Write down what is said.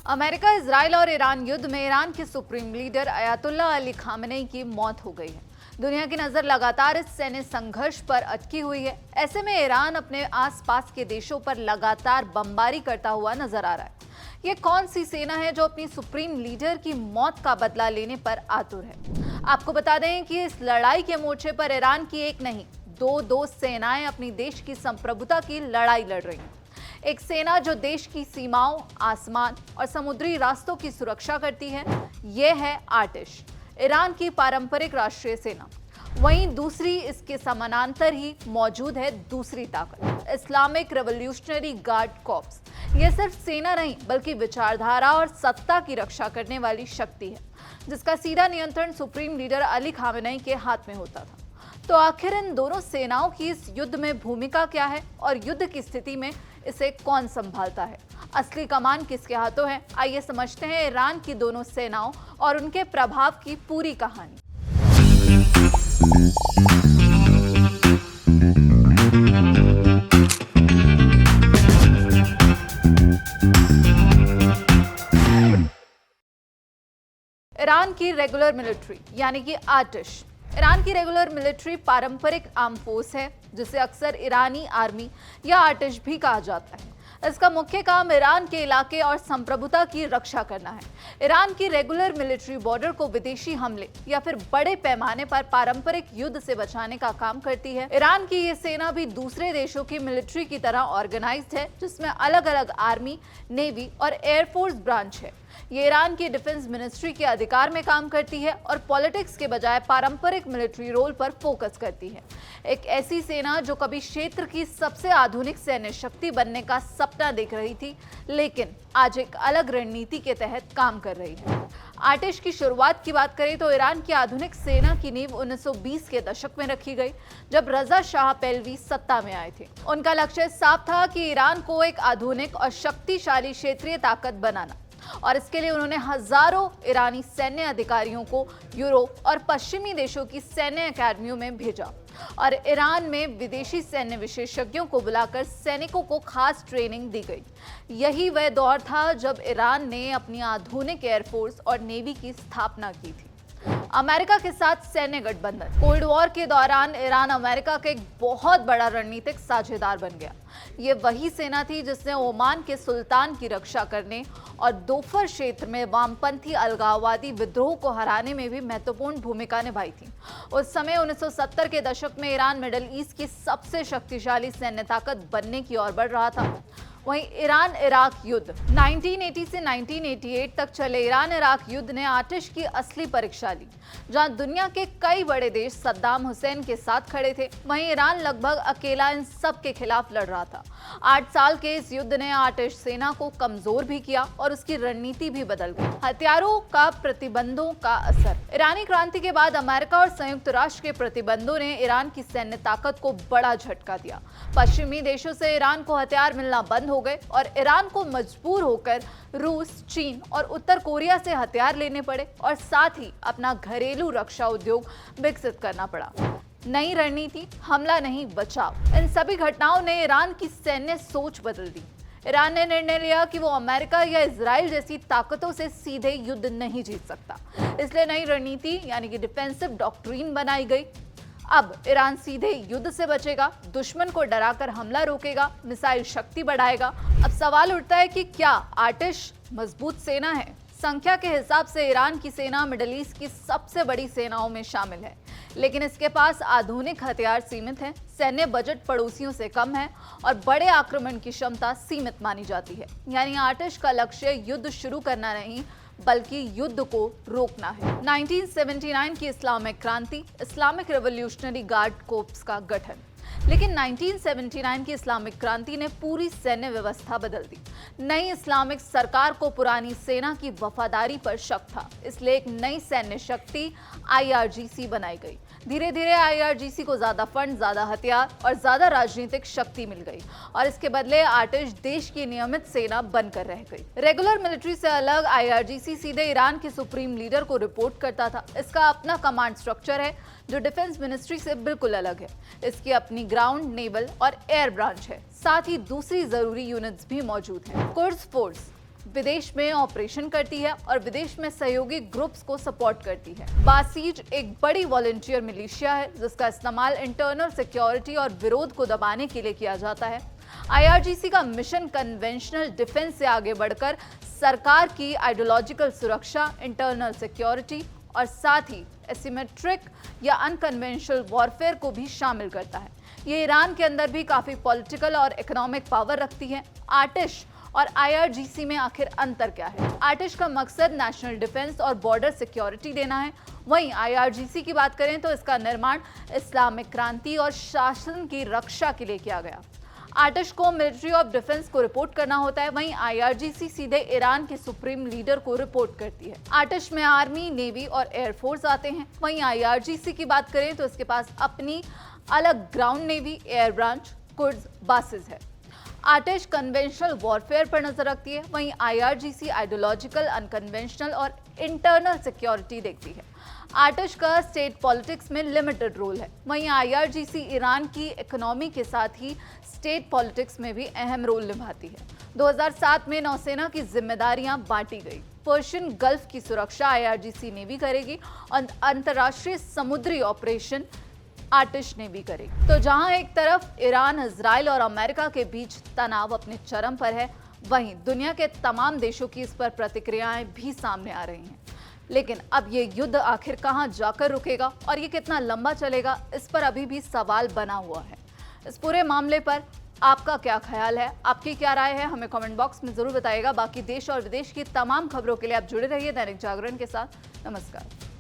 America, Israel और Iran युद्ध में ईरान के supreme leader Ayatollah Ali Khamenei की मौत हो गई है। दुनिया की नजर लगातार इस सैन्य संघर्ष पर अटकी हुई है। ऐसे में ईरान अपने आसपास के देशों पर लगातार बमबारी करता हुआ नजर आ रहा है। ये कौन सी सेना है जो अपनी सुप्रीम लीडर की मौत का बदला लेने पर आतुर है? आपको बता दें कि इस लड़ाई के मोर्चे पर ईरान की एक नहीं, दो सेनाएं अपनी देश की संप्रभुता की लड़ाई लड़ रही हैं। एक सेना जो देश की सीमाओं, आसमान और समुद्री रास्तों की सुरक्षा करती है, यह है आर्टिश, ईरान की पारंपरिक राष्ट्रीय सेना। वहीं दूसरी, इसके समानांतर ही मौजूद है दूसरी ताकत, इस्लामिक रेवोल्यूशनरी गार्ड कॉर्प्स। यह सिर्फ सेना नहीं बल्कि विचारधारा और सत्ता की रक्षा करने वाली शक्ति है, जिसका सीधा नियंत्रण सुप्रीम लीडर अली खामेनेई के हाथ में होता था। तो आखिर इन दोनों सेनाओं की इस युद्ध में भूमिका क्या है और युद्ध की स्थिति में इसे कौन संभालता है? असली कमान किसके हाथों है? आइए समझते हैं ईरान की दोनों सेनाओं और उनके प्रभाव की पूरी कहानी। ईरान की रेगुलर मिलिट्री यानी कि आर्टिश। ईरान की रेगुलर मिलिट्री पारंपरिक आर्म फोर्स है, जिसे अक्सर ईरानी आर्मी या आर्टिश भी कहा जाता है। इसका मुख्य काम ईरान के इलाके और संप्रभुता की रक्षा करना है। ईरान की रेगुलर मिलिट्री बॉर्डर को विदेशी हमले या फिर बड़े पैमाने पर पारंपरिक युद्ध से बचाने का काम करती है। ईरान की ये सेना भी दूसरे देशों की मिलिट्री की तरह ऑर्गेनाइज्ड है, जिसमें अलग अलग आर्मी, नेवी और एयरफोर्स ब्रांच है। ये ईरान की डिफेंस मिनिस्ट्री के अधिकार में काम करती है और पॉलिटिक्स के बजाय पारंपरिक मिलिट्री रोल पर फोकस करती है। एक ऐसी सेना जो कभी क्षेत्र की सबसे आधुनिक सैन्य शक्ति बनने का सपना देख रही थी, लेकिन आज एक अलग रणनीति के तहत काम कर रही है। आर्टिश की शुरुआत की बात करें तो ईरान की आधुनिक सेना की नींव 1920 के दशक में रखी गई, जब रजा शाह पहलवी सत्ता में आए थे। उनका लक्ष्य साफ था कि ईरान को एक आधुनिक और शक्तिशाली क्षेत्रीय ताकत बनाना, और इसके लिए उन्होंने हजारों ईरानी सैन्य अधिकारियों को यूरोप और पश्चिमी देशों की सैन्य अकादमियों में भेजा और ईरान में विदेशी सैन्य विशेषज्ञों को बुलाकर सैनिकों को खास ट्रेनिंग दी गई। यही वह दौर था जब ईरान ने अपनी आधुनिक एयरफोर्स और नेवी की स्थापना की थी। अमेरिका के साथ सैन्य गठबंधन। कोल्ड वॉर के दौरान ईरान अमेरिका का एक बहुत बड़ा रणनीतिक साझेदार बन गया। ये वही सेना थी जिसने ओमान के सुल्तान की रक्षा करने और दोफर क्षेत्र में वामपंथी अलगाववादी विद्रोह को हराने में भी महत्वपूर्ण भूमिका निभाई थी। उस समय 1970 के दशक में ईरान मिडिल ईस्ट की सबसे शक्तिशाली सैन्य ताकत बनने की ओर बढ़ रहा था। वहीं ईरान इराक युद्ध 1980 से 1988 तक चले ईरान इराक युद्ध ने आर्टिश की असली परीक्षा ली। जहां दुनिया के कई बड़े देश सद्दाम हुसैन के साथ खड़े थे, वहीं ईरान लगभग अकेला इन सब के खिलाफ लड़ रहा था। 8 साल के इस युद्ध ने आर्टिश सेना को कमजोर भी किया और उसकी रणनीति भी बदल गई। हथियारों का प्रतिबंधों का असर। ईरानी क्रांति के बाद अमेरिका और संयुक्त राष्ट्र के प्रतिबंधों ने ईरान की सैन्य ताकत को बड़ा झटका दिया। पश्चिमी देशों से ईरान को हथियार मिलना बंद हो गए और ईरान को मजबूर होकर रूस, चीन और उत्तर कोरिया से हथियार लेने पड़े और साथ ही अपना घरेलू रक्षा उद्योग विकसित करना पड़ा। नई रणनीति, हमला नहीं बचाव। इन सभी घटनाओं ने ईरान की सैन्य सोच बदल दी। ईरान ने निर्णय लिया कि वो अमेरिका या इजराइल जैसी ताकतों से सीधे युद्ध नहीं जीत सकता। इसलिए नई रणनीति यानी कि डिफेंसिव डॉक्ट्रिन बनाई गई। अब ईरान सीधे युद्ध से बचेगा, दुश्मन को डराकर हमला रोकेगा, मिसाइल शक्ति बढ़ाएगा। अब सवाल उठता है कि क्या आर्टिश मजबूत सेना है? संख्या के हिसाब से ईरान की सेना मिडिल ईस्ट की सबसे बड़ी सेनाओं में शामिल है, लेकिन इसके पास आधुनिक हथियार सीमित हैं, सैन्य बजट पड़ोसियों से कम है और बड़े आक्रमण की क्षमता सीमित मानी जाती है। यानी आर्टिश का लक्ष्य युद्ध शुरू करना नहीं बल्कि युद्ध को रोकना है। 1979 की इस्लामिक क्रांति, इस्लामिक रेवोल्यूशनरी गार्ड कोर्प्स का गठन। लेकिन 1979 की इस्लामिक क्रांति ने पूरी सैन्य व्यवस्था बदल दी। नई इस्लामिक सरकार को पुरानी सेना की वफादारी पर शक था, इसलिए एक नई सैन्य शक्ति IRGC बनाई गई। धीरे धीरे IRGC को ज्यादा फंड, ज्यादा हथियार और ज्यादा राजनीतिक शक्ति मिल गई और इसके बदले आर्टिश देश की नियमित सेना बनकर रह गई। रेगुलर मिलिट्री से अलग IRGC सीधे ईरान के सुप्रीम लीडर को रिपोर्ट करता था। इसका अपना कमांड स्ट्रक्चर है जो डिफेंस मिनिस्ट्री से बिल्कुल अलग है। इसकी अपनी ग्राउंड, नेवल और एयर ब्रांच है। साथ ही दूसरी जरूरी यूनिट्स भी मौजूद हैं। कुर्स फोर्स विदेश में ऑपरेशन करती है और विदेश में सहयोगी ग्रुप्स को सपोर्ट करती है। बासीज एक बड़ी वॉलंटियर मिलिशिया है जिसका इस्तेमाल इंटरनल सिक्योरिटी और विरोध को दबाने के लिए किया जाता है। IRGC का मिशन कन्वेंशनल डिफेंस से आगे बढ़कर सरकार की आइडियोलॉजिकल सुरक्षा, इंटरनल सिक्योरिटी और साथ ही एसिमेट्रिक या अनकन्वेंशनल वॉरफेयर को भी शामिल करता है। ये ईरान के अंदर भी काफी पॉलिटिकल और इकोनॉमिक पावर रखती है। आतिश और IRGC में आखिर अंतर क्या है? आतिश का मकसद नेशनल डिफेंस और बॉर्डर सिक्योरिटी देना है। वहीं IRGC की बात करें तो इसका निर्माण इस्लामिक क्रांति और शासन की रक्षा के लिए किया गया। आतिश को मिलिट्री ऑफ डिफेंस को रिपोर्ट करना होता है, वहीं IRGC सीधे ईरान के सुप्रीम लीडर को रिपोर्ट करती है। आतिश में आर्मी, नेवी और एयरफोर्स आते हैं। वहीं IRGC की बात करें तो इसके पास अपनी अलग ground navy, air branch, Quds, buses है। आतिश कन्वेंशनल वॉरफेयर पर नजर रखती है, वहीं IRGC आइडियोलॉजिकल, अनकन्वेंशनल और इंटरनल सिक्योरिटी देखती है। आतिश का स्टेट पॉलिटिक्स में लिमिटेड रोल है, वहीं IRGC ईरान की इकोनॉमी के साथ ही स्टेट पॉलिटिक्स में भी अहम रोल निभाती है। 2007 में नौसेना की जिम्मेदारियां बांटी गई। पर्शियन गल्फ की सुरक्षा IRGC नेवी करेगी और अंतर्राष्ट्रीय समुद्री ऑपरेशन आतिश ने भी करेगी। तो जहां एक तरफ ईरान, इजराइल और अमेरिका के बीच तनाव अपने चरम पर है, वहीं दुनिया के तमाम देशों की इस पर प्रतिक्रियाएं भी सामने आ रही हैं। लेकिन अब ये युद्ध आखिर कहां जाकर रुकेगा और ये कितना लंबा चलेगा, इस पर अभी भी सवाल बना हुआ है। इस पूरे मामले पर आपका क्या ख्याल है, आपकी क्या राय है, हमें कमेंट बॉक्स में जरूर बताइएगा। बाकी देश और विदेश की तमाम खबरों के लिए आप जुड़े रहिए दैनिक जागरण के साथ। नमस्कार।